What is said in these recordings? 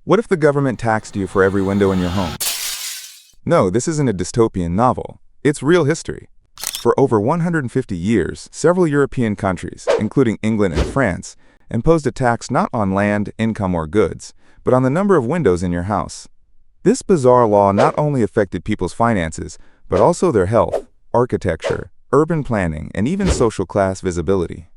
What if the government taxed you for every window in your home? No, this isn't a dystopian novel. It's real history. For over 150 years, several European countries, including England and France, imposed a tax not on land, income, or goods, but on the number of windows in your house. This bizarre law not only affected people's finances, but also their health, architecture, urban planning, and even social class visibility.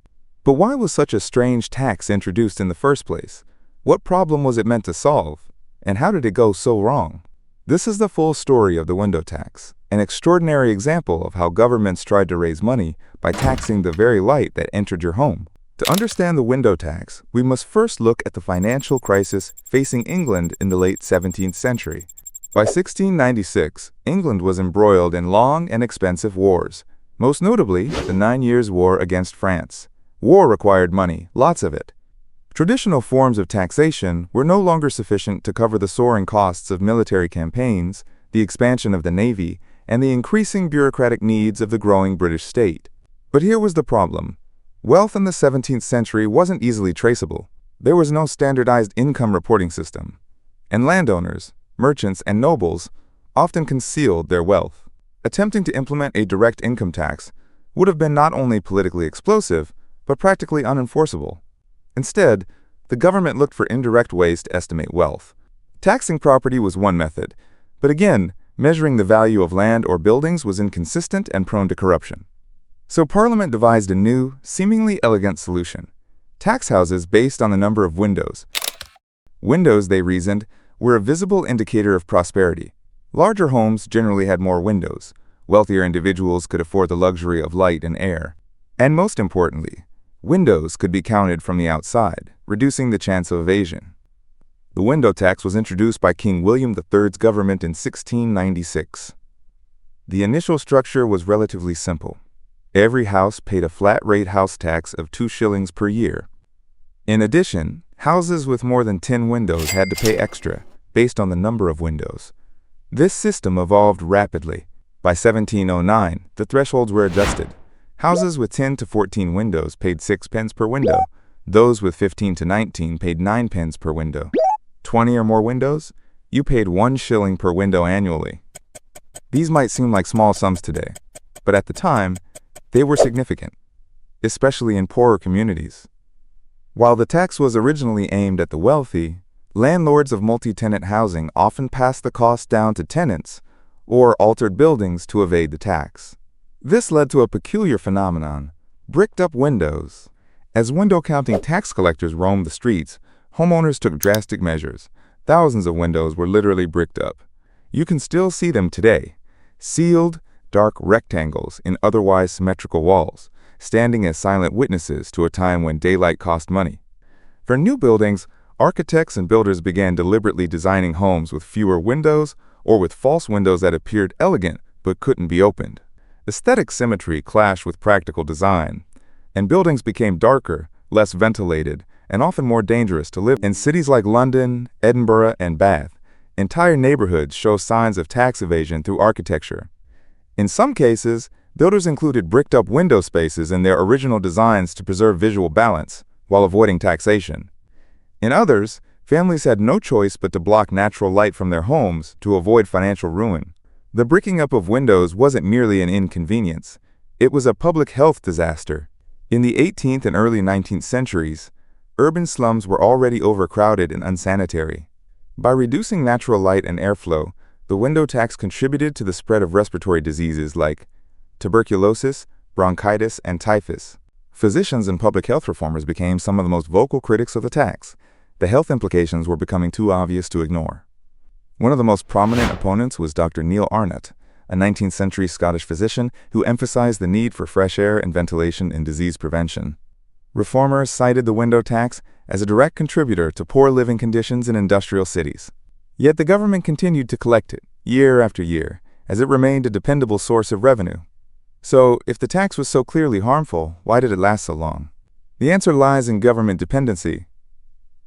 But why was such a strange tax introduced in the first place? What problem was it meant to solve? And how did it go so wrong? This is the full story of the window tax, an extraordinary example of how governments tried to raise money by taxing the very light that entered your home. To understand the window tax, we must first look at the financial crisis facing England in the late 17th century. By 1696, England was embroiled in long and expensive wars, most notably the 9 Years' War against France. War required money, lots of it. Traditional forms of taxation were no longer sufficient to cover the soaring costs of military campaigns, the expansion of the navy, and the increasing bureaucratic needs of the growing British state. But here was the problem. Wealth in the 17th century wasn't easily traceable. There was no standardized income reporting system, and landowners, merchants, and nobles often concealed their wealth. Attempting to implement a direct income tax would have been not only politically explosive, but practically unenforceable. Instead, the government looked for indirect ways to estimate wealth. Taxing property was one method, but again, measuring the value of land or buildings was inconsistent and prone to corruption. So Parliament devised a new, seemingly elegant solution: tax houses based on the number of windows. Windows, they reasoned, were a visible indicator of prosperity. Larger homes generally had more windows. Wealthier individuals could afford the luxury of light and air. And most importantly, windows could be counted from the outside, reducing the chance of evasion. The window tax was introduced by King William III's government in 1696. The initial structure was relatively simple. Every house paid a flat-rate house tax of 2 shillings per year. In addition, houses with more than 10 windows had to pay extra, based on the number of windows. This system evolved rapidly. By 1709, the thresholds were adjusted. Houses with 10 to 14 windows paid 6 pence per window. Those with 15 to 19 paid 9 pence per window. 20 or more windows? You paid 1 shilling per window annually. These might seem like small sums today, but at the time, they were significant, especially in poorer communities. While the tax was originally aimed at the wealthy, landlords of multi-tenant housing often passed the cost down to tenants or altered buildings to evade the tax. This led to a peculiar phenomenon: bricked-up windows. As window-counting tax collectors roamed the streets, homeowners took drastic measures. Thousands of windows were literally bricked up. You can still see them today, sealed, dark rectangles in otherwise symmetrical walls, standing as silent witnesses to a time when daylight cost money. For new buildings, architects and builders began deliberately designing homes with fewer windows or with false windows that appeared elegant but couldn't be opened. Aesthetic symmetry clashed with practical design, and buildings became darker, less ventilated, and often more dangerous to live in. In cities like London, Edinburgh, and Bath, entire neighborhoods show signs of tax evasion through architecture. In some cases, builders included bricked-up window spaces in their original designs to preserve visual balance while avoiding taxation. In others, families had no choice but to block natural light from their homes to avoid financial ruin. The bricking up of windows wasn't merely an inconvenience. It was a public health disaster. In the 18th and early 19th centuries, urban slums were already overcrowded and unsanitary. By reducing natural light and airflow, the window tax contributed to the spread of respiratory diseases like tuberculosis, bronchitis, and typhus. Physicians and public health reformers became some of the most vocal critics of the tax. The health implications were becoming too obvious to ignore. One of the most prominent opponents was Dr. Neil Arnott, a 19th century Scottish physician who emphasized the need for fresh air and ventilation in disease prevention. Reformers cited the window tax as a direct contributor to poor living conditions in industrial cities. Yet the government continued to collect it, year after year, as it remained a dependable source of revenue. So, if the tax was so clearly harmful, why did it last so long? The answer lies in government dependency.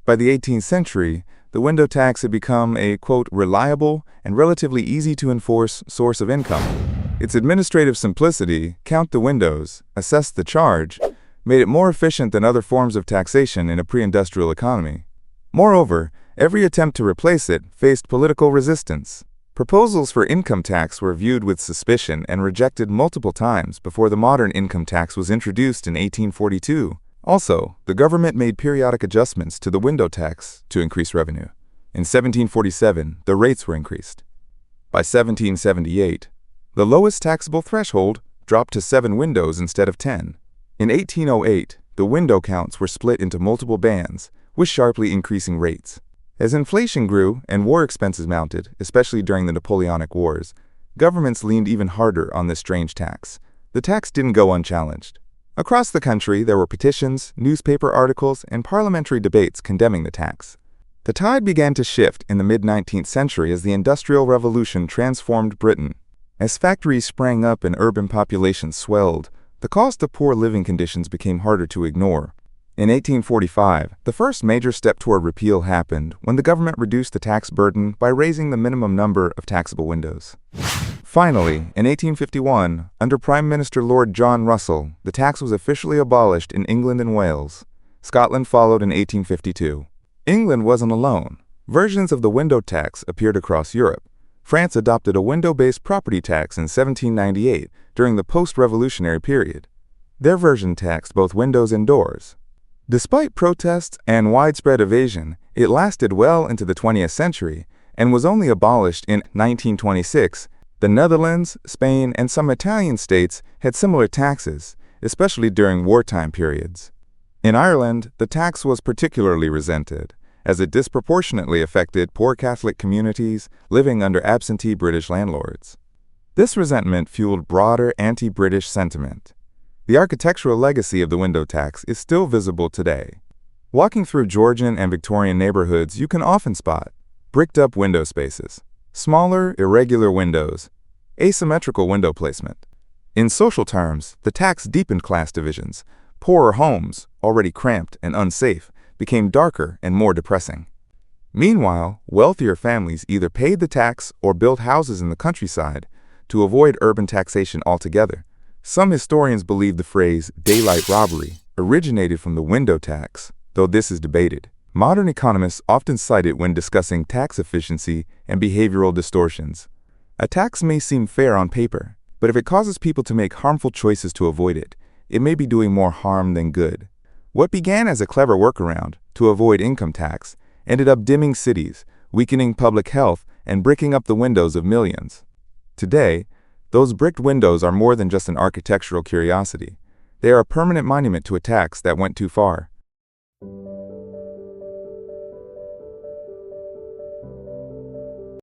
By the 18th century, the window tax had become a, quote, reliable and relatively easy to enforce source of income. Its administrative simplicity, count the windows, assess the charge, made it more efficient than other forms of taxation in a pre-industrial economy. Moreover, Every attempt to replace it faced political resistance. Proposals for income tax were viewed with suspicion and rejected multiple times before the modern income tax was introduced in 1842. Also, the government made periodic adjustments to the window tax to increase revenue. In 1747, the rates were increased. By 1778, the lowest taxable threshold dropped to 7 windows instead of 10. In 1808, the window counts were split into multiple bands, with sharply increasing rates. As inflation grew and war expenses mounted, especially during the Napoleonic Wars, governments leaned even harder on this strange tax. The tax didn't go unchallenged. Across the country, there were petitions, newspaper articles, and parliamentary debates condemning the tax. The tide began to shift in the mid-19th century as the Industrial Revolution transformed Britain. As factories sprang up and urban populations swelled, the cost of poor living conditions became harder to ignore. In 1845, the first major step toward repeal happened when the government reduced the tax burden by raising the minimum number of taxable windows. Finally, in 1851, under Prime Minister Lord John Russell, the tax was officially abolished in England and Wales. Scotland followed in 1852. England wasn't alone. Versions of the window tax appeared across Europe. France adopted a window-based property tax in 1798 during the post-revolutionary period. Their version taxed both windows and doors. Despite protests and widespread evasion, it lasted well into the 20th century and was only abolished in 1926. The Netherlands, Spain, and some Italian states had similar taxes, especially during wartime periods. In Ireland, the tax was particularly resented, as it disproportionately affected poor Catholic communities living under absentee British landlords. This resentment fueled broader anti-British sentiment. The architectural legacy of the window tax is still visible today. Walking through Georgian and Victorian neighborhoods, you can often spot bricked-up window spaces, smaller, irregular windows, asymmetrical window placement. In social terms, the tax deepened class divisions. Poorer homes, already cramped and unsafe, became darker and more depressing. Meanwhile, wealthier families either paid the tax or built houses in the countryside to avoid urban taxation altogether. Some historians believe the phrase daylight robbery originated from the window tax, though this is debated. Modern economists often cite it when discussing tax efficiency and behavioral distortions. A tax may seem fair on paper, but if it causes people to make harmful choices to avoid it, it may be doing more harm than good. What began as a clever workaround to avoid income tax ended up dimming cities, weakening public health, and bricking up the windows of millions. Today, those bricked windows are more than just an architectural curiosity. They are a permanent monument to a tax that went too far.